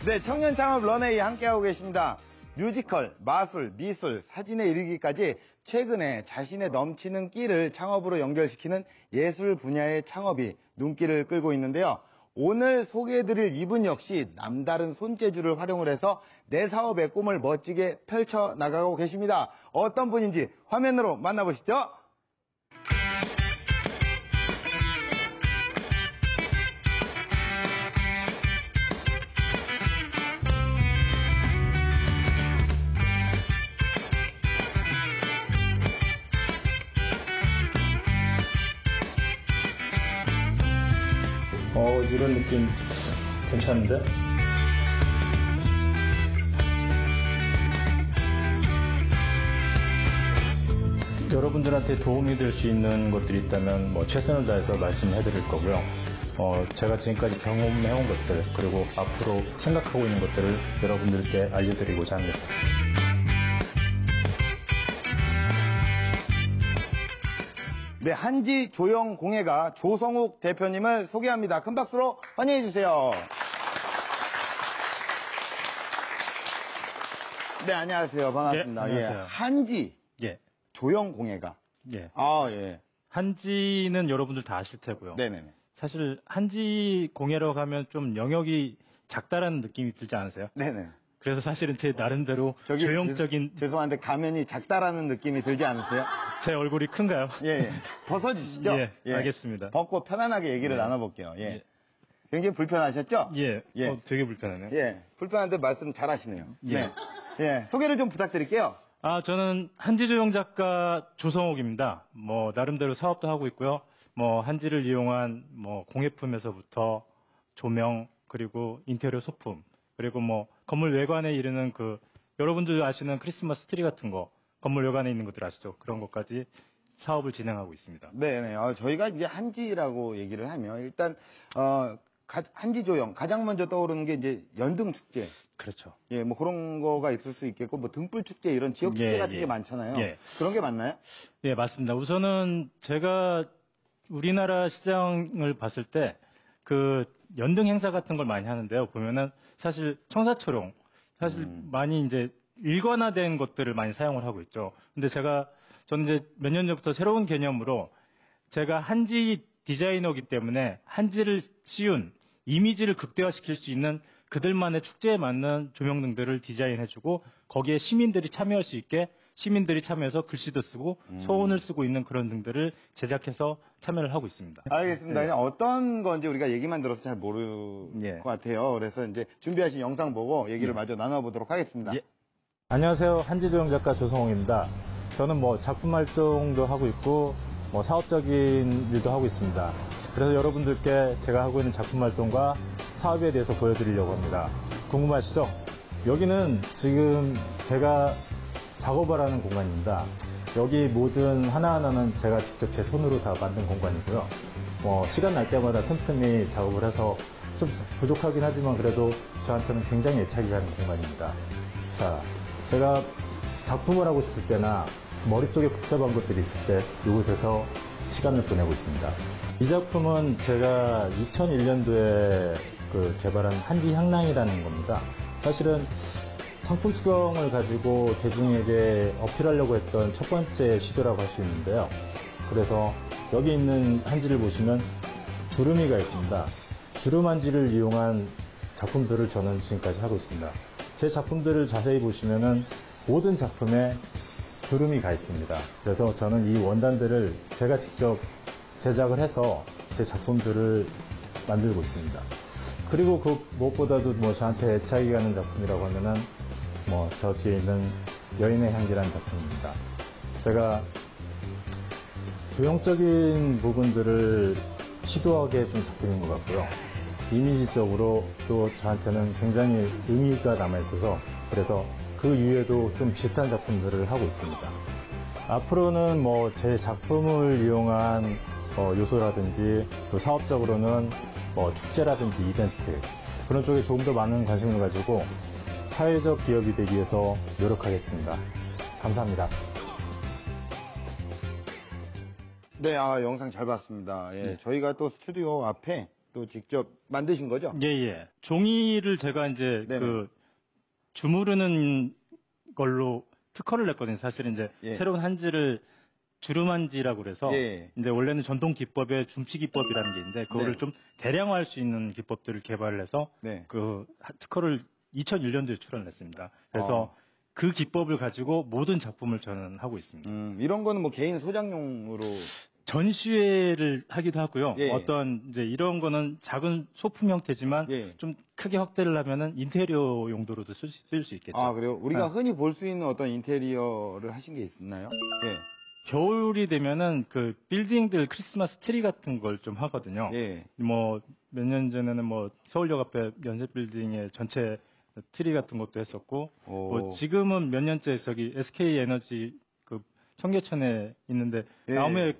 네, 청년 창업 런웨이 함께하고 계십니다. 뮤지컬, 마술, 미술, 사진에 이르기까지 최근에 자신의 넘치는 끼를 창업으로 연결시키는 예술 분야의 창업이 눈길을 끌고 있는데요. 오늘 소개해드릴 이분 역시 남다른 손재주를 활용을 해서 내 사업의 꿈을 멋지게 펼쳐나가고 계십니다. 어떤 분인지 화면으로 만나보시죠. 이런 느낌 괜찮은데? 여러분들한테 도움이 될 수 있는 것들이 있다면 최선을 다해서 말씀해 드릴 거고요. 제가 지금까지 경험해온 것들, 그리고 앞으로 생각하고 있는 것들을 여러분들께 알려드리고자 합니다. 네, 한지 조형공예가 조성욱 대표님을 소개합니다. 큰 박수로 환영해 주세요. 네, 안녕하세요. 반갑습니다. 네, 안녕하세요. 예, 한지 예. 조형공예가. 예. 아, 예. 한지는 여러분들 다 아실 테고요. 네네네. 사실 한지 공예라고 하면 좀 영역이 작다라는 느낌이 들지 않으세요? 네네. 그래서 사실은 제 나름대로 조형적인 죄송한데 가면이 작다라는 느낌이 들지 않으세요? 제 얼굴이 큰가요? 예, 예. 벗어주시죠? 예, 알겠습니다. 벗고 편안하게 얘기를 나눠볼게요. 예. 예. 굉장히 불편하셨죠? 예. 예. 되게 불편하네요. 예. 불편한데 말씀 잘하시네요. 예. 네. 예. 소개를 좀 부탁드릴게요. 저는 한지조형 작가 조성욱입니다. 나름대로 사업도 하고 있고요. 한지를 이용한 공예품에서부터 조명, 그리고 인테리어 소품, 그리고 건물 외관에 이르는 여러분들 아시는 크리스마스 트리 같은 거, 건물 외관에 있는 것들 아시죠? 그런 것까지 사업을 진행하고 있습니다. 네네. 저희가 이제 한지라고 얘기를 하면 일단, 한지조형 가장 먼저 떠오르는 게 이제 연등축제. 그렇죠. 예, 그런 거가 있을 수 있겠고, 등불축제 이런 지역축제 같은 게 많잖아요. 예. 그런 게 맞나요? 예, 맞습니다. 우선은 제가 우리나라 시장을 봤을 때 연등 행사 같은 걸 많이 하는데요. 보면은 사실 청사초롱, 사실 많이 이제 일관화된 것들을 많이 사용을 하고 있죠. 근데 저는 이제 몇 년 전부터 새로운 개념으로 제가 한지 디자이너이기 때문에 한지를 씌운 이미지를 극대화시킬 수 있는 그들만의 축제에 맞는 조명등들을 디자인해주고 거기에 시민들이 참여할 수 있게 시민들이 참여해서 글씨도 쓰고 소원을 쓰고 있는 그런 등들을 제작해서 참여를 하고 있습니다. 알겠습니다. 그냥 어떤 건지 우리가 얘기만 들어서 잘 모를 것 같아요. 그래서 이제 준비하신 영상 보고 얘기를 마저 나눠보도록 하겠습니다. 예. 안녕하세요. 한지조형 작가 조성욱입니다. 저는 작품 활동도 하고 있고 사업적인 일도 하고 있습니다. 그래서 여러분들께 제가 하고 있는 작품 활동과 사업에 대해서 보여드리려고 합니다. 궁금하시죠? 여기는 지금 제가 작업을 하는 공간입니다. 여기 모든 하나하나는 제가 직접 제 손으로 다 만든 공간이고요. 시간 날 때마다 틈틈이 작업을 해서 좀 부족하긴 하지만 그래도 저한테는 굉장히 애착이 가는 공간입니다. 자, 제가 작품을 하고 싶을 때나 머릿속에 복잡한 것들이 있을 때 이곳에서 시간을 보내고 있습니다. 이 작품은 제가 2001년도에 개발한 한지 향랑이라는 겁니다. 사실은 상품성을 가지고 대중에게 어필하려고 했던 첫 번째 시도라고 할 수 있는데요. 그래서 여기 있는 한지를 보시면 주름이가 있습니다. 주름 한지를 이용한 작품들을 저는 지금까지 하고 있습니다. 제 작품들을 자세히 보시면은 모든 작품에 주름이 가 있습니다. 그래서 저는 이 원단들을 제가 직접 제작을 해서 제 작품들을 만들고 있습니다. 그리고 무엇보다도 저한테 애착이 가는 작품이라고 하면은 저 뒤에 있는 여인의 향기라는 작품입니다. 제가 조형적인 부분들을 시도하게 해준 작품인 것 같고요. 이미지적으로 또 저한테는 굉장히 의미가 남아있어서 그래서 그 이후에도 좀 비슷한 작품들을 하고 있습니다. 앞으로는 제 작품을 이용한 요소라든지 또 사업적으로는 축제라든지 이벤트 그런 쪽에 조금 더 많은 관심을 가지고 사회적 기업이 되기 위해서 노력하겠습니다. 감사합니다. 네, 영상 잘 봤습니다. 예, 저희가 또 스튜디오 앞에 또 직접 만드신 거죠? 예, 예. 종이를 제가 이제 네네. 그 주무르는 걸로 특허를 냈거든요. 사실은 이제 예. 새로운 한지를 주름한지라고 그래서 예. 이제 원래는 전통 기법에 줌치 기법이라는 게 있는데 그거를 네. 좀 대량화할 수 있는 기법들을 개발을 해서 네. 그 특허를 2001년도에 출원을 했습니다. 그래서 그 기법을 가지고 모든 작품을 저는 하고 있습니다. 이런 거는 뭐 개인 소장용으로. 전시회를 하기도 하고요. 예. 어떤 이제 이런 거는 작은 소품 형태지만 예. 좀 크게 확대를 하면은 인테리어 용도로도 쓸 수 있겠죠. 아, 그래요? 우리가 네. 흔히 볼 수 있는 어떤 인테리어를 하신 게 있나요? 예. 겨울이 되면은 그 빌딩들 크리스마스 트리 같은 걸 좀 하거든요. 예. 뭐 몇 년 전에는 뭐 서울역 앞에 연세 빌딩에 전체 트리 같은 것도 했었고, 오. 뭐 지금은 몇 년째 저기 SK 에너지 그 청계천에 있는데 예. 나무에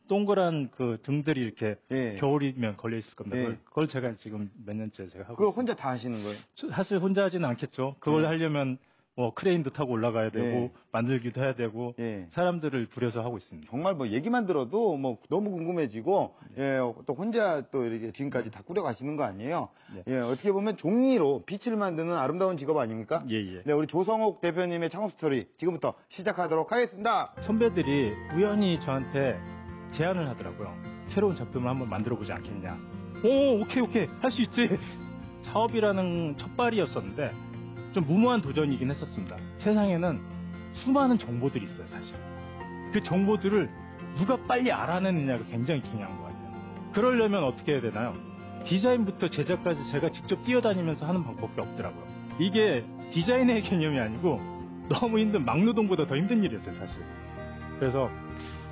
동그란 그 등들이 이렇게 예. 겨울이면 걸려 있을 겁니다. 예. 그걸 제가 지금 몇 년째 제가 하고 그걸 있습니다. 혼자 다 하시는 거예요? 사실 혼자 하지는 않겠죠. 그걸 예. 하려면 뭐 크레인도 타고 올라가야 되고 예. 만들기도 해야 되고 예. 사람들을 부려서 하고 있습니다. 정말 뭐 얘기만 들어도 뭐 너무 궁금해지고, 예, 또 혼자 또 이렇게 지금까지 다 꾸려가시는 거 아니에요? 네. 예, 어떻게 보면 종이로 빛을 만드는 아름다운 직업 아닙니까? 예, 예. 네, 우리 조성옥 대표님의 창업 스토리 지금부터 시작하도록 하겠습니다. 선배들이 우연히 저한테 제안을 하더라고요. 새로운 작품을 한번 만들어보지 않겠냐. 오, 오케이. 할 수 있지. 사업이라는 첫발이었었는데 좀 무모한 도전이긴 했었습니다. 세상에는 수많은 정보들이 있어요, 사실. 그 정보들을 누가 빨리 알아내느냐가 굉장히 중요한 것 같아요. 그러려면 어떻게 해야 되나요? 디자인부터 제작까지 제가 직접 뛰어다니면서 하는 방법이 없더라고요. 이게 디자인의 개념이 아니고 너무 힘든 막노동보다 더 힘든 일이었어요, 사실. 그래서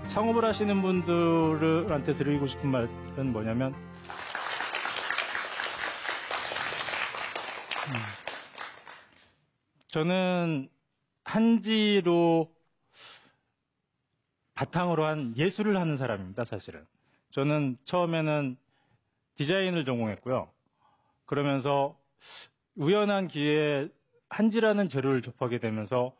창업을 하시는 분들한테 드리고 싶은 말은 뭐냐면 저는 한지로 바탕으로 한 예술을 하는 사람입니다, 사실은. 저는 처음에는 디자인을 전공했고요. 그러면서 우연한 기회에 한지라는 재료를 접하게 되면서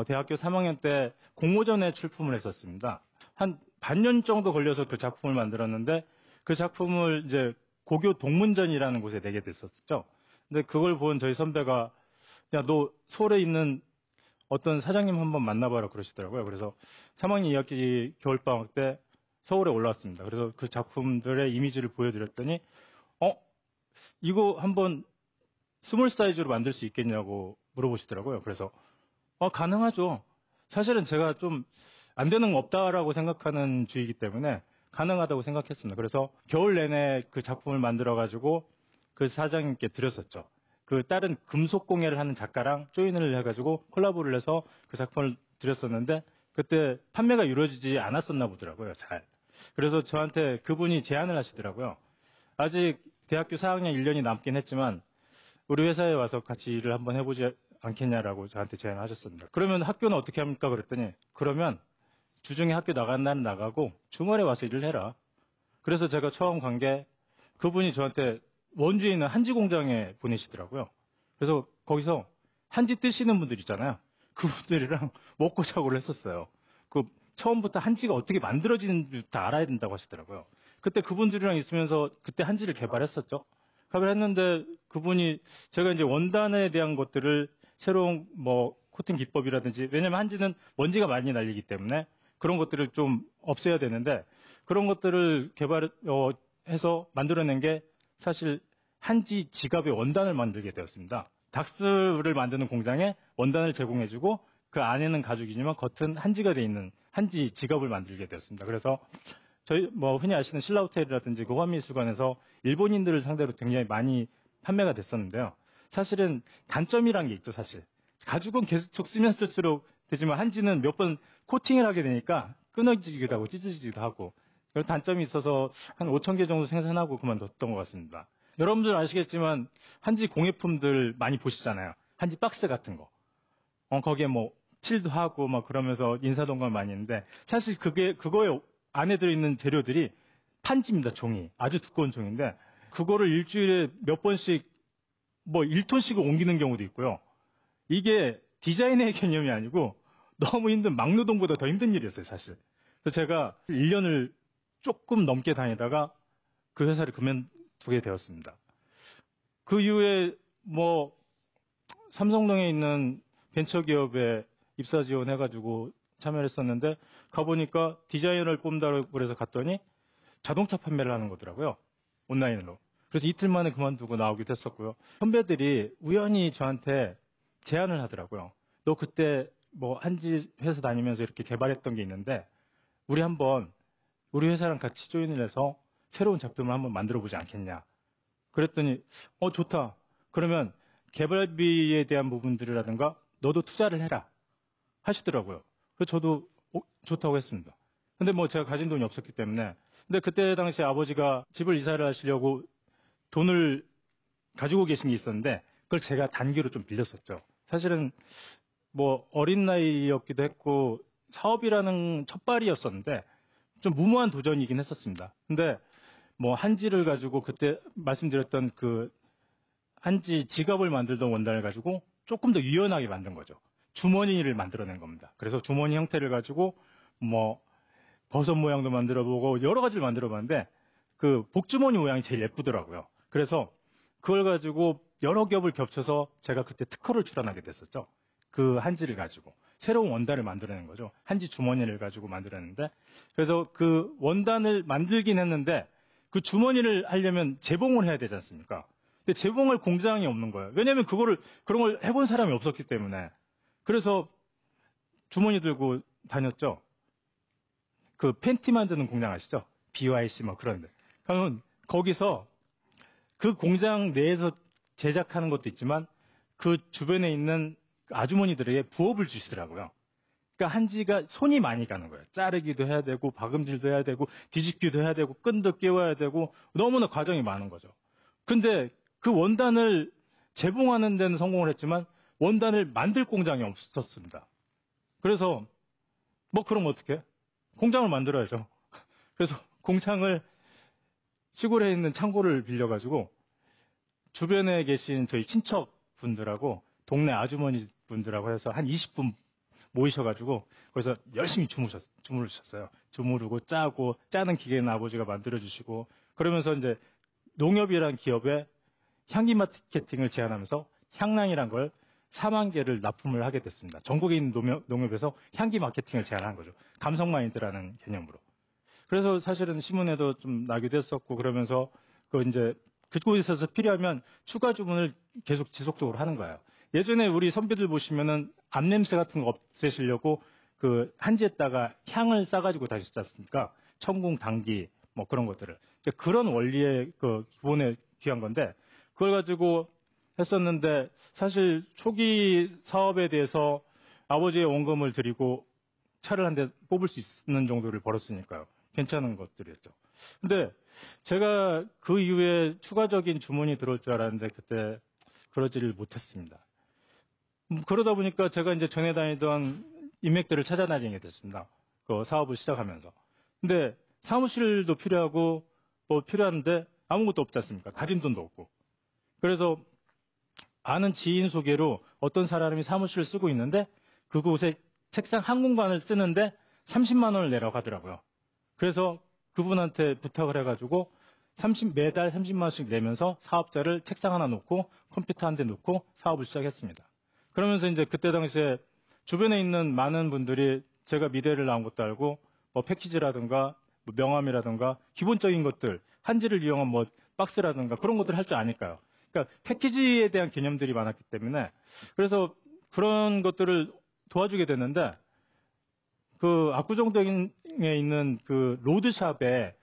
대학교 3학년 때 공모전에 출품을 했었습니다. 한 반년 정도 걸려서 그 작품을 만들었는데 그 작품을 이제 고교 동문전이라는 곳에 내게 됐었죠. 근데 그걸 본 저희 선배가 야, 너 서울에 있는 어떤 사장님 한번 만나봐라 그러시더라고요. 그래서 3학년 2학기 겨울방학 때 서울에 올라왔습니다. 그래서 그 작품들의 이미지를 보여드렸더니 이거 한번 스몰 사이즈로 만들 수 있겠냐고 물어보시더라고요. 그래서 가능하죠. 사실은 제가 좀 안 되는 거 없다라고 생각하는 주의이기 때문에 가능하다고 생각했습니다. 그래서 겨울 내내 그 작품을 만들어가지고 그 사장님께 드렸었죠. 그 다른 금속공예를 하는 작가랑 조인을 해가지고 콜라보를 해서 그 작품을 드렸었는데 그때 판매가 이루어지지 않았었나 보더라고요. 잘. 그래서 저한테 그분이 제안을 하시더라고요. 아직 대학교 4학년 1년이 남긴 했지만 우리 회사에 와서 같이 일을 한번 해보지 않겠냐라고 저한테 제안을 하셨습니다. 그러면 학교는 어떻게 합니까? 그랬더니 그러면 주중에 학교 나간 날은 나가고 주말에 와서 일을 해라. 그래서 제가 처음 간 게 그분이 저한테 원주에 있는 한지 공장에 보내시더라고요. 그래서 거기서 한지 뜨시는 분들 있잖아요. 그분들이랑 먹고 자고를 했었어요. 그 처음부터 한지가 어떻게 만들어지는지 다 알아야 된다고 하시더라고요. 그때 그분들이랑 있으면서 그때 한지를 개발했었죠. 개발했는데 그분이 제가 이제 원단에 대한 것들을 새로운 뭐 코팅 기법이라든지 왜냐면 한지는 먼지가 많이 날리기 때문에 그런 것들을 좀 없애야 되는데 그런 것들을 개발해서 만들어낸 게 사실 한지 지갑의 원단을 만들게 되었습니다. 닥스를 만드는 공장에 원단을 제공해주고 그 안에는 가죽이지만 겉은 한지가 돼 있는 한지 지갑을 만들게 되었습니다. 그래서 저희 뭐 흔히 아시는 신라호텔이라든지 그 화미술관에서 일본인들을 상대로 굉장히 많이 판매가 됐었는데요. 사실은 단점이란 게 있죠, 사실. 가죽은 계속 쓰면 쓸수록 되지만 한지는 몇 번 코팅을 하게 되니까 끊어지기도 하고 찢어지기도 하고 그런 단점이 있어서 한 5,000개 정도 생산하고 그만뒀던 것 같습니다. 여러분들 아시겠지만 한지 공예품들 많이 보시잖아요. 한지 박스 같은 거. 거기에 뭐 칠도 하고 막 그러면서 인사동감 많이 있는데 사실 그거에 안에 들어있는 재료들이 판지입니다. 종이. 아주 두꺼운 종인데 그거를 일주일에 몇 번씩 뭐 1톤씩을 옮기는 경우도 있고요. 이게 디자인의 개념이 아니고 너무 힘든 막노동보다 더 힘든 일이었어요, 사실. 그래서 제가 1년을 조금 넘게 다니다가 그 회사를 두게 되었습니다. 그 이후에 뭐 삼성동에 있는 벤처기업에 입사 지원해가지고 참여를 했었는데 가보니까 디자이너를 뽑는다고 그래서 갔더니 자동차 판매를 하는 거더라고요. 온라인으로. 그래서 이틀 만에 그만두고 나오기도 했었고요. 선배들이 우연히 저한테 제안을 하더라고요. 너 그때 뭐 한지 회사 다니면서 이렇게 개발했던 게 있는데 우리 한번 우리 회사랑 같이 조인을 해서 새로운 작품을 한번 만들어 보지 않겠냐. 그랬더니 좋다. 그러면 개발비에 대한 부분들이라든가 너도 투자를 해라 하시더라고요. 그래서 저도 좋다고 했습니다. 근데 뭐 제가 가진 돈이 없었기 때문에. 근데 그때 당시 아버지가 집을 이사를 하시려고 돈을 가지고 계신 게 있었는데 그걸 제가 단기로 좀 빌렸었죠. 사실은 뭐 어린 나이였기도 했고 사업이라는 첫발이었었는데 좀 무모한 도전이긴 했었습니다. 근데 뭐 한지를 가지고 그때 말씀드렸던 그 한지 지갑을 만들던 원단을 가지고 조금 더 유연하게 만든 거죠. 주머니를 만들어낸 겁니다. 그래서 주머니 형태를 가지고 뭐 버섯 모양도 만들어보고 여러 가지를 만들어봤는데 그 복주머니 모양이 제일 예쁘더라고요. 그래서 그걸 가지고 여러 겹을 겹쳐서 제가 그때 특허를 출원하게 됐었죠. 그 한지를 가지고 새로운 원단을 만들어낸 거죠. 한지 주머니를 가지고 만들었는데 그래서 그 원단을 만들긴 했는데 그 주머니를 하려면 재봉을 해야 되지 않습니까? 근데 재봉할 공장이 없는 거예요. 왜냐하면 그런 걸 해본 사람이 없었기 때문에. 그래서 주머니 들고 다녔죠. 그 팬티 만드는 공장 아시죠? BYC 뭐 그런데. 그러면 거기서 그 공장 내에서 제작하는 것도 있지만 그 주변에 있는 아주머니들에게 부업을 주시더라고요. 그러니까 한지가 손이 많이 가는 거예요. 자르기도 해야 되고 박음질도 해야 되고 뒤집기도 해야 되고 끈도 끼워야 되고 너무나 과정이 많은 거죠. 근데 그 원단을 재봉하는 데는 성공을 했지만 원단을 만들 공장이 없었습니다. 그래서 뭐 그럼 어떻게? 공장을 만들어야죠. 그래서 공장을 시골에 있는 창고를 빌려가지고 주변에 계신 저희 친척분들하고 동네 아주머니 분들하고 해서 한 20분 모이셔가지고 거기서 열심히 주무르셨어요. 주무르고 짜고 짜는 기계는 아버지가 만들어주시고 그러면서 이제 농협이라는 기업에 향기 마케팅을 제안하면서 향랑이란 걸 4만 개를 납품을 하게 됐습니다. 전국에 있는 농협에서 향기 마케팅을 제안한 거죠. 감성 마인드라는 개념으로. 그래서 사실은 신문에도 좀 나기도 했었고 그러면서 그곳에서 필요하면 추가 주문을 계속 지속적으로 하는 거예요. 예전에 우리 선배들 보시면은 암냄새 같은 거 없애시려고 그 한지에다가 향을 싸가지고 다녔지 않습니까? 천궁, 당귀 뭐 그런 것들을. 그런 원리의 그 기본에 귀한 건데 그걸 가지고 했었는데 사실 초기 사업에 대해서 아버지의 원금을 드리고 차를 한 대 뽑을 수 있는 정도를 벌었으니까요. 괜찮은 것들이었죠. 근데 제가 그 이후에 추가적인 주문이 들어올 줄 알았는데 그때 그러지를 못했습니다. 그러다 보니까 제가 이제 전에 다니던 인맥들을 찾아다니게 됐습니다. 그 사업을 시작하면서. 근데 사무실도 필요하고 뭐 필요한데 아무것도 없지 않습니까? 가진 돈도 없고. 그래서 아는 지인 소개로 어떤 사람이 사무실을 쓰고 있는데 그곳에 책상 한 공간을 쓰는데 30만 원을 내라고 하더라고요. 그래서 그분한테 부탁을 해가지고 매달 30만 원씩 내면서 사업자를 책상 하나 놓고 컴퓨터 한 대 놓고 사업을 시작했습니다. 그러면서 이제 그때 당시에 주변에 있는 많은 분들이 제가 미대를 나온 것도 알고 뭐 패키지라든가 뭐 명함이라든가 기본적인 것들 한지를 이용한 뭐 박스라든가 그런 것들을 할 줄 아니까요. 그러니까 패키지에 대한 개념들이 많았기 때문에 그래서 그런 것들을 도와주게 됐는데 그 압구정동에 있는 그 로드샵에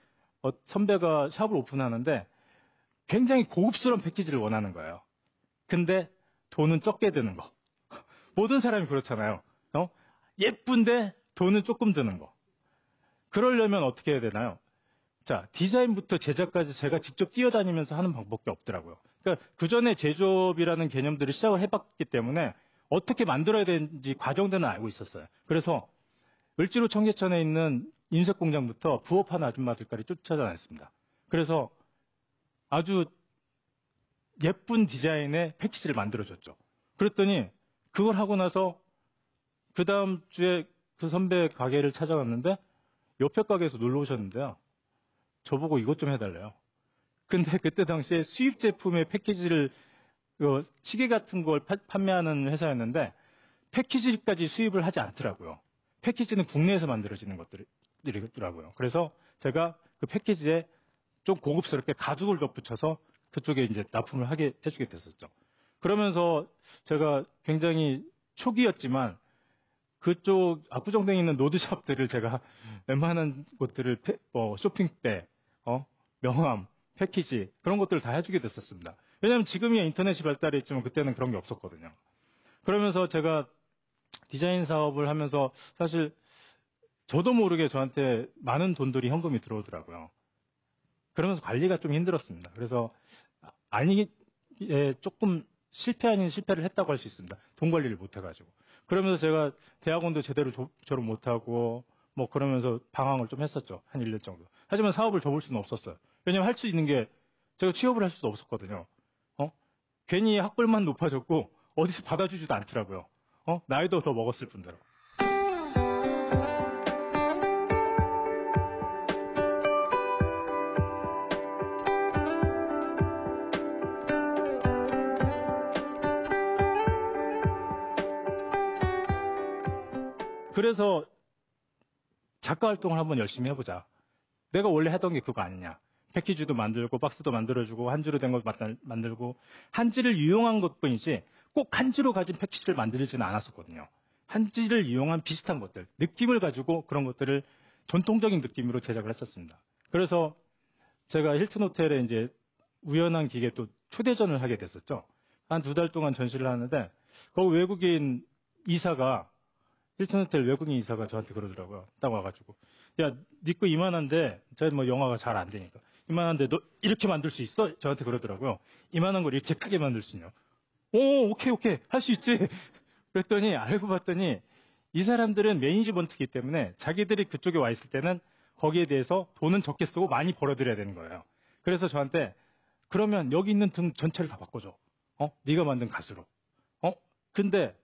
선배가 샵을 오픈하는데 굉장히 고급스러운 패키지를 원하는 거예요. 근데 돈은 적게 드는 거. 모든 사람이 그렇잖아요. 예쁜데 돈은 조금 드는 거. 그러려면 어떻게 해야 되나요? 자, 디자인부터 제작까지 제가 직접 뛰어다니면서 하는 방법밖에 없더라고요. 그러니까 그 전에 제조업이라는 개념들을 시작을 해봤기 때문에 어떻게 만들어야 되는지 과정들은 알고 있었어요. 그래서 을지로 청계천에 있는 인쇄 공장부터 부업하는 아줌마들까지 쫓아다녔습니다. 그래서 아주 예쁜 디자인의 패키지를 만들어줬죠. 그랬더니 그걸 하고 나서 그 다음 주에 그 선배 가게를 찾아갔는데 옆에 가게에서 놀러 오셨는데요. 저보고 이것 좀 해달래요. 근데 그때 당시에 수입 제품의 패키지를 시계 같은 걸 판매하는 회사였는데 패키지까지 수입을 하지 않더라고요. 패키지는 국내에서 만들어지는 것들이더라고요. 그래서 제가 그 패키지에 좀 고급스럽게 가죽을 덧붙여서 그쪽에 이제 납품을 해주게 됐었죠. 그러면서 제가 굉장히 초기였지만 그쪽 압구정동에 있는 노드샵들을 제가 웬만한 곳들을 쇼핑백, 명함, 패키지 그런 것들을 다 해주게 됐었습니다. 왜냐하면 지금이야 인터넷이 발달했지만 그때는 그런 게 없었거든요. 그러면서 제가 디자인 사업을 하면서 사실 저도 모르게 저한테 많은 돈들이 현금이 들어오더라고요. 그러면서 관리가 좀 힘들었습니다. 그래서 조금 실패 아닌 실패를 했다고 할 수 있습니다. 돈 관리를 못 해가지고. 그러면서 제가 대학원도 제대로 졸업 못하고 뭐 그러면서 방황을 좀 했었죠. 한 1년 정도. 하지만 사업을 접을 수는 없었어요. 왜냐면 할 수 있는 게 제가 취업을 할 수도 없었거든요. 괜히 학벌만 높아졌고 어디서 받아주지도 않더라고요. 나이도 더 먹었을 뿐더러. 그래서 작가 활동을 한번 열심히 해보자. 내가 원래 하던 게 그거 아니냐. 패키지도 만들고 박스도 만들어주고 한지로 된 걸 만들고 한지를 이용한 것뿐이지 꼭 한지로 가진 패키지를 만들지는 않았었거든요. 한지를 이용한 비슷한 것들, 느낌을 가지고 그런 것들을 전통적인 느낌으로 제작을 했었습니다. 그래서 제가 힐튼 호텔에 이제 우연한 기계에 또 초대전을 하게 됐었죠. 한 2달 동안 전시를 하는데 거기 외국인 이사가 힐튼 호텔 외국인 이사가 저한테 그러더라고요. 딱 와가지고 야, 니 거 이만한데 제가 뭐 영화가 잘 안 되니까 이만한데 너 이렇게 만들 수 있어? 저한테 그러더라고요. 이만한 걸 이렇게 크게 만들 수 있냐? 오, 오케이 할 수 있지. 그랬더니 알고 봤더니 이 사람들은 매니지먼트이기 때문에 자기들이 그쪽에 와 있을 때는 거기에 대해서 돈은 적게 쓰고 많이 벌어들여야 되는 거예요. 그래서 저한테 그러면 여기 있는 등 전체를 다 바꿔줘. 네가 만든 가수로. 근데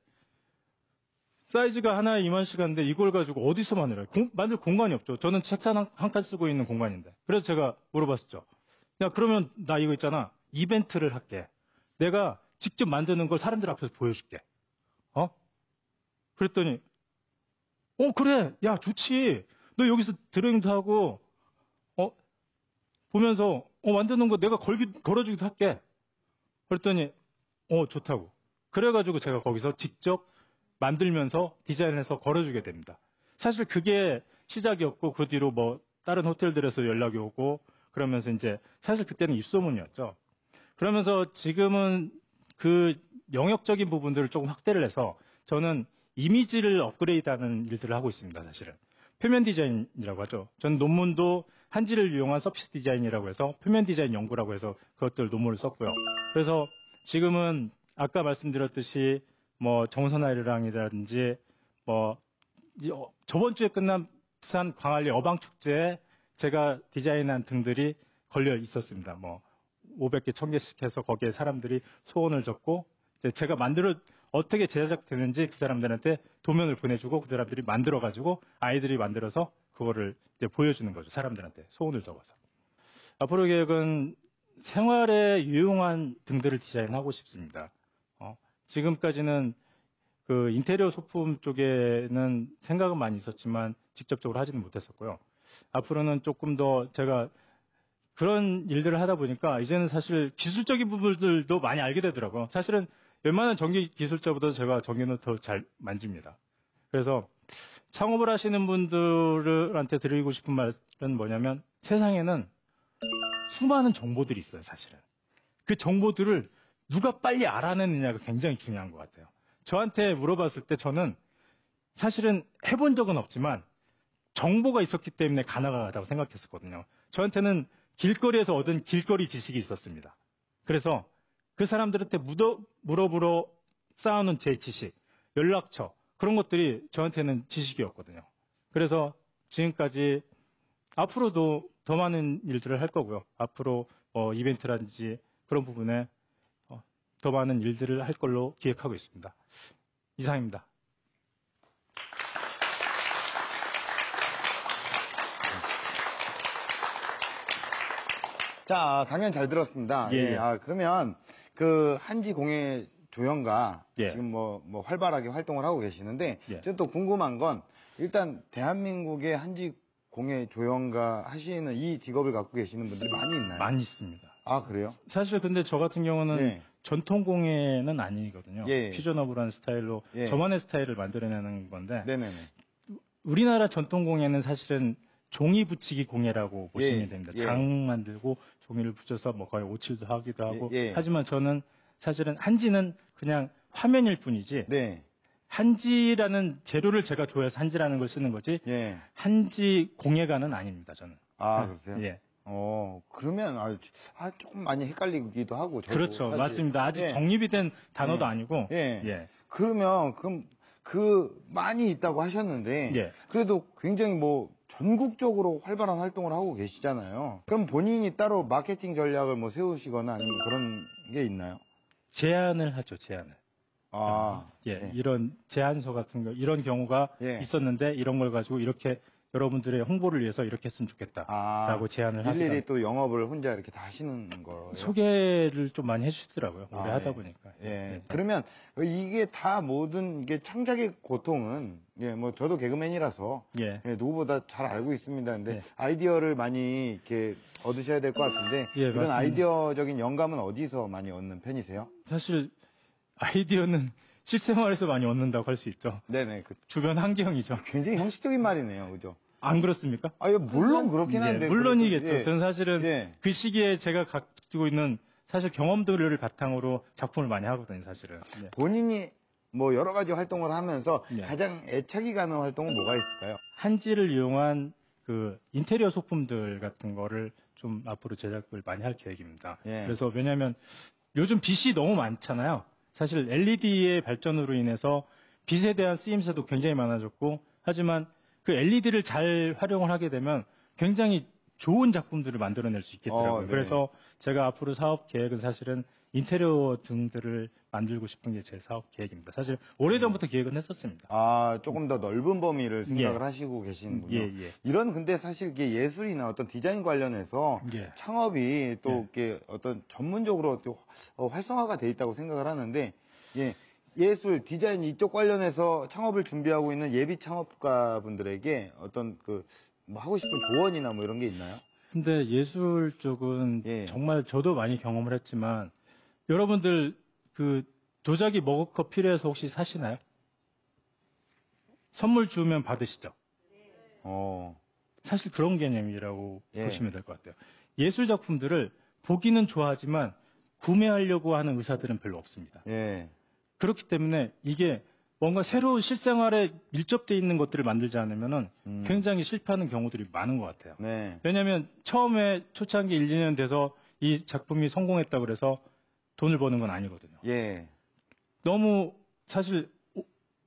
사이즈가 하나에 2만씩한데 이걸 가지고 어디서 만들어요? 만들 공간이 없죠. 저는 책상 한 칸 쓰고 있는 공간인데. 그래서 제가 물어봤었죠. 야, 그러면 나 이거 있잖아. 이벤트를 할게. 내가 직접 만드는 걸 사람들 앞에서 보여줄게. 그랬더니 그래. 야, 좋지. 너 여기서 드로잉도 하고 보면서 만드는 거 내가 걸어주기도 할게. 그랬더니 좋다고. 그래가지고 제가 거기서 직접 만들면서 디자인해서 걸어주게 됩니다. 사실 그게 시작이었고 그 뒤로 뭐 다른 호텔들에서 연락이 오고 그러면서 이제 사실 그때는 입소문이었죠. 그러면서 지금은 그 영역적인 부분들을 조금 확대를 해서 저는 이미지를 업그레이드하는 일들을 하고 있습니다. 사실은 표면 디자인이라고 하죠. 전 논문도 한지를 이용한 서피스 디자인이라고 해서 표면 디자인 연구라고 해서 그것들 논문을 썼고요. 그래서 지금은 아까 말씀드렸듯이 뭐 정선아이랑이라든지 뭐 저번 주에 끝난 부산 광안리 어방축제에 제가 디자인한 등들이 걸려 있었습니다. 뭐 500개, 1000개씩 해서 거기에 사람들이 소원을 적고 제가 어떻게 제작되는지 그 사람들한테 도면을 보내주고 그 사람들이 만들어가지고 아이들이 만들어서 그거를 이제 보여주는 거죠. 사람들한테 소원을 적어서. 앞으로 계획은 생활에 유용한 등들을 디자인하고 싶습니다. 지금까지는 그 인테리어 소품 쪽에는 생각은 많이 있었지만 직접적으로 하지는 못했었고요. 앞으로는 조금 더 제가 그런 일들을 하다 보니까 이제는 사실 기술적인 부분들도 많이 알게 되더라고요. 사실은 웬만한 전기 기술자보다 제가 전기는 더 잘 만집니다. 그래서 창업을 하시는 분들한테 드리고 싶은 말은 뭐냐면 세상에는 수많은 정보들이 있어요, 사실은. 그 정보들을 누가 빨리 알아내느냐가 굉장히 중요한 것 같아요. 저한테 물어봤을 때 저는 사실은 해본 적은 없지만 정보가 있었기 때문에 가능하다고 생각했었거든요. 저한테는 길거리에서 얻은 길거리 지식이 있었습니다. 그래서 그 사람들한테 물어보러 쌓아놓은 제 지식, 연락처 그런 것들이 저한테는 지식이었거든요. 그래서 지금까지 앞으로도 더 많은 일들을 할 거고요. 앞으로 이벤트라든지 그런 부분에 더 많은 일들을 할 걸로 기획하고 있습니다. 이상입니다. 자, 강연 잘 들었습니다. 예. 그러면 그 한지 공예 조형가 예. 지금 뭐 활발하게 활동을 하고 계시는데 예. 저는 또 궁금한 건 일단 대한민국의 한지 공예 조형가 하시는 이 직업을 갖고 계시는 분들이 많이 있나요? 많이 있습니다. 아, 그래요? 사실 근데 저 같은 경우는 예. 전통 공예는 아니거든요. 예. 퓨전어블한 스타일로 예. 저만의 스타일을 만들어내는 건데 네네네. 우리나라 전통 공예는 사실은 종이 붙이기 공예라고 보시면 됩니다. 예. 장 만들고 종이를 붙여서 뭐 거의 오칠도 하기도 하고. 예. 하지만 저는 사실은 한지는 그냥 화면일 뿐이지 네. 한지라는 재료를 제가 좋아해서 한지라는 걸 쓰는 거지 예. 한지 공예가는 아닙니다. 저는. 아, 그러세요? 예. 그러면 조금 많이 헷갈리기도 하고. 저도 그렇죠. 사실. 맞습니다. 아직 예. 정립이 된 단어도 예. 아니고. 예. 예. 그러면 많이 있다고 하셨는데 예. 그래도 굉장히 뭐 전국적으로 활발한 활동을 하고 계시잖아요. 그럼 본인이 따로 마케팅 전략을 뭐 세우시거나 아니면 그런 게 있나요? 제안을 하죠. 제안을. 예. 예. 이런 제안서 같은 거 이런 경우가 예. 있었는데 이런 걸 가지고 이렇게 여러분들의 홍보를 위해서 이렇게 했으면 좋겠다라고 제안을 일일이 합니다. 또 영업을 혼자 이렇게 다 하시는 거예요? 소개를 좀 많이 해주시더라고요. 오래 하다 예. 보니까. 예. 그러면 이게 다 모든 이게 창작의 고통은 뭐 저도 개그맨이라서 예. 누구보다 잘 알고 있습니다. 근데 예. 아이디어를 많이 이렇게 얻으셔야 될 것 같은데 예, 이런 맞습니다. 아이디어적인 영감은 어디서 많이 얻는 편이세요? 사실 아이디어는 실생활에서 많이 얻는다고 할 수 있죠. 네네. 주변 환경이죠. 굉장히 형식적인 말이네요. 그죠? 안 그렇습니까? 물론 그렇긴 한데. 예, 물론이겠죠. 예. 저는 사실은 예. 그 시기에 제가 가지고 있는 사실 경험들을 바탕으로 작품을 많이 하거든요, 사실은. 예. 본인이 뭐 여러 가지 활동을 하면서 예. 가장 애착이 가는 활동은 뭐가 있을까요? 한지를 이용한 그 인테리어 소품들 같은 거를 좀 앞으로 제작을 많이 할 계획입니다. 예. 그래서 왜냐하면 요즘 빛이 너무 많잖아요. 사실 LED의 발전으로 인해서 빛에 대한 쓰임새도 굉장히 많아졌고 하지만 그 LED를 잘 활용을 하게 되면 굉장히 좋은 작품들을 만들어낼 수 있겠더라고요. 네. 그래서 제가 앞으로 사업 계획은 사실은 인테리어 등들을 만들고 싶은 게 제 사업 계획입니다. 사실 오래전부터 계획은 했었습니다. 조금 더 넓은 범위를 생각을 예. 하시고 계시는군요. 예. 이런 근데 사실 이게 예술이나 어떤 디자인 관련해서 예. 창업이 또 예. 이렇게 어떤 전문적으로 또 활성화가 돼 있다고 생각을 하는데 예술 디자인 이쪽 관련해서 창업을 준비하고 있는 예비 창업가 분들에게 어떤 뭐 하고 싶은 조언이나 뭐 이런 게 있나요? 근데 예술 쪽은 예. 정말 저도 많이 경험을 했지만 여러분들 그 도자기 머그컵 필요해서 혹시 사시나요? 선물 주면 받으시죠? 사실 그런 개념이라고 예. 보시면 될 것 같아요. 예술 작품들을 보기는 좋아하지만 구매하려고 하는 의사들은 별로 없습니다. 예. 그렇기 때문에 이게 뭔가 새로운 실생활에 밀접되어 있는 것들을 만들지 않으면은 굉장히 실패하는 경우들이 많은 것 같아요. 네. 왜냐하면 처음에 초창기 1, 2년 돼서 이 작품이 성공했다 그래서 돈을 버는 건 아니거든요. 예. 너무 사실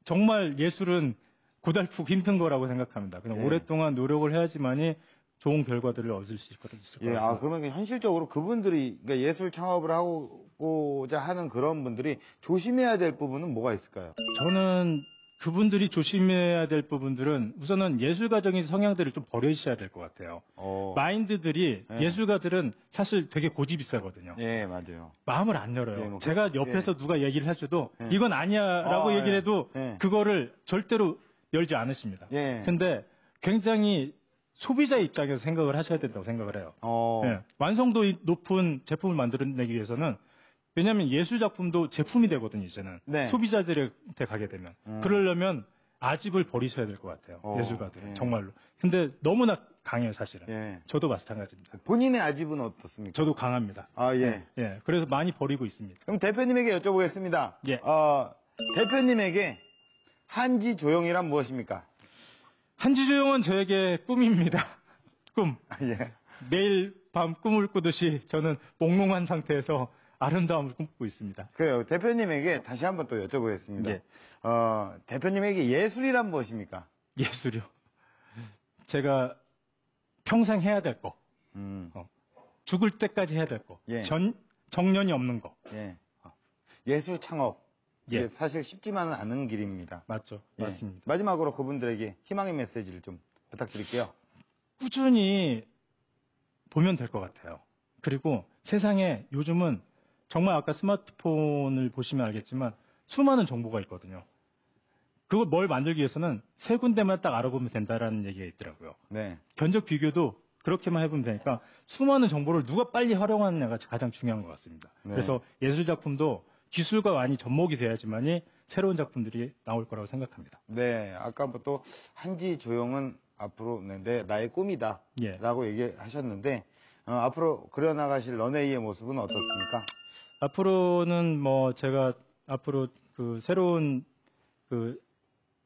정말 예술은 고달프고 힘든 거라고 생각합니다. 그냥 예. 오랫동안 노력을 해야지만이 좋은 결과들을 얻을 수 있을 것 예, 같아요. 그러면 현실적으로 그분들이, 그러니까 예술 창업을 하고자 하는 그런 분들이 조심해야 될 부분은 뭐가 있을까요? 저는 그분들이 조심해야 될 부분들은 우선은 예술가적인 성향들을 좀 버리셔야 될 것 같아요. 마인드들이 예. 예술가들은 사실 되게 고집이 세거든요. 예, 맞아요. 마음을 안 열어요. 예, 뭐 제가 옆에서 누가 얘기를 해줘도 예. 이건 아니야라고 예. 얘기를 해도 예. 그거를 절대로 열지 않으십니다. 예. 근데 굉장히 소비자 입장에서 생각을 하셔야 된다고 생각을 해요. 예. 완성도 높은 제품을 만들어내기 위해서는 왜냐하면 예술 작품도 제품이 되거든요, 이제는. 네. 소비자들한테 가게 되면. 그러려면 아집을 버리셔야 될 것 같아요, 예술가들은. 예. 정말로. 근데 너무나 강해요, 사실은. 예. 저도 마찬가지입니다. 본인의 아집은 어떻습니까? 저도 강합니다. 예. 예. 그래서 많이 버리고 있습니다. 그럼 대표님에게 여쭤보겠습니다. 예. 대표님에게 한지 조형이란 무엇입니까? 한지조용은 저에게 꿈입니다. 꿈. 예. 매일 밤 꿈을 꾸듯이 저는 몽롱한 상태에서 아름다움을 꿈꾸고 있습니다. 그래요. 대표님에게 다시 한번 또 여쭤보겠습니다. 예. 대표님에게 예술이란 무엇입니까? 예술이요. 제가 평생 해야 될 거. 죽을 때까지 해야 될 거. 예. 정년이 없는 거. 예. 예술 창업. 예. 이게 사실 쉽지만은 않은 길입니다. 맞죠. 예. 맞습니다. 마지막으로 그분들에게 희망의 메시지를 좀 부탁드릴게요. 꾸준히 보면 될 것 같아요. 그리고 세상에 요즘은 정말 아까 스마트폰을 보시면 알겠지만 수많은 정보가 있거든요. 그걸 뭘 만들기 위해서는 세 군데만 딱 알아보면 된다라는 얘기가 있더라고요. 네. 견적 비교도 그렇게만 해보면 되니까 수많은 정보를 누가 빨리 활용하느냐가 가장 중요한 것 같습니다. 네. 그래서 예술 작품도 기술과 많이 접목이 돼야지만이 새로운 작품들이 나올 거라고 생각합니다. 네. 아까부터 한지 조용은 앞으로 나의 꿈이다. 예. 라고 얘기하셨는데, 앞으로 그려나가실 런웨이의 모습은 어떻습니까? 앞으로는 뭐 제가 앞으로 그 새로운 그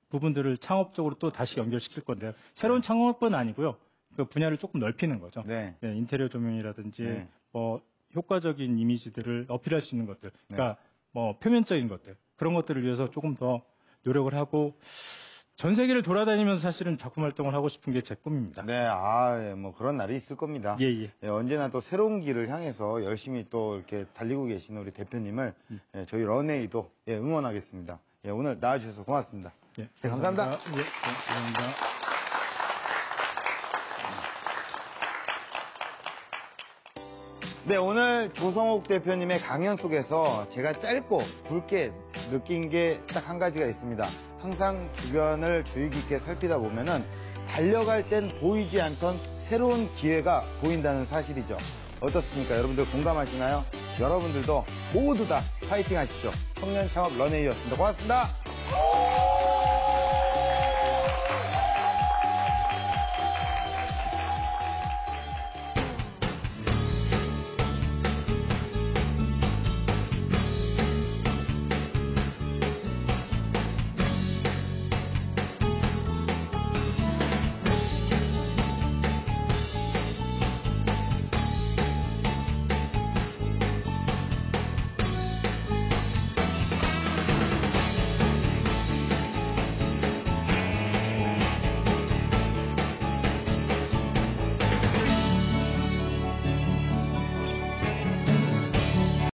부분들을 창업적으로 또 다시 연결시킬 건데요. 새로운 창업은 아니고요. 그 분야를 조금 넓히는 거죠. 네. 네, 인테리어 조명이라든지 네. 뭐 효과적인 이미지들을 어필할 수 있는 것들, 그러니까 뭐 표면적인 것들 그런 것들을 위해서 조금 더 노력을 하고 전 세계를 돌아다니면서 사실은 작품 활동을 하고 싶은 게 제 꿈입니다. 네. 뭐 그런 날이 있을 겁니다. 예, 예. 예, 언제나 또 새로운 길을 향해서 열심히 또 이렇게 달리고 계신 우리 대표님을 저희 런웨이도 응원하겠습니다. 예, 오늘 나와주셔서 고맙습니다. 예, 네, 감사합니다. 예, 감사합니다. 네, 오늘 조성옥 대표님의 강연 속에서 제가 짧고 굵게 느낀 게 딱 한 가지가 있습니다. 항상 주변을 주의 깊게 살피다 보면은 달려갈 땐 보이지 않던 새로운 기회가 보인다는 사실이죠. 어떻습니까? 여러분들 공감하시나요? 여러분들도 모두 다 파이팅 하십시오. 청년 창업 런웨이였습니다. 고맙습니다.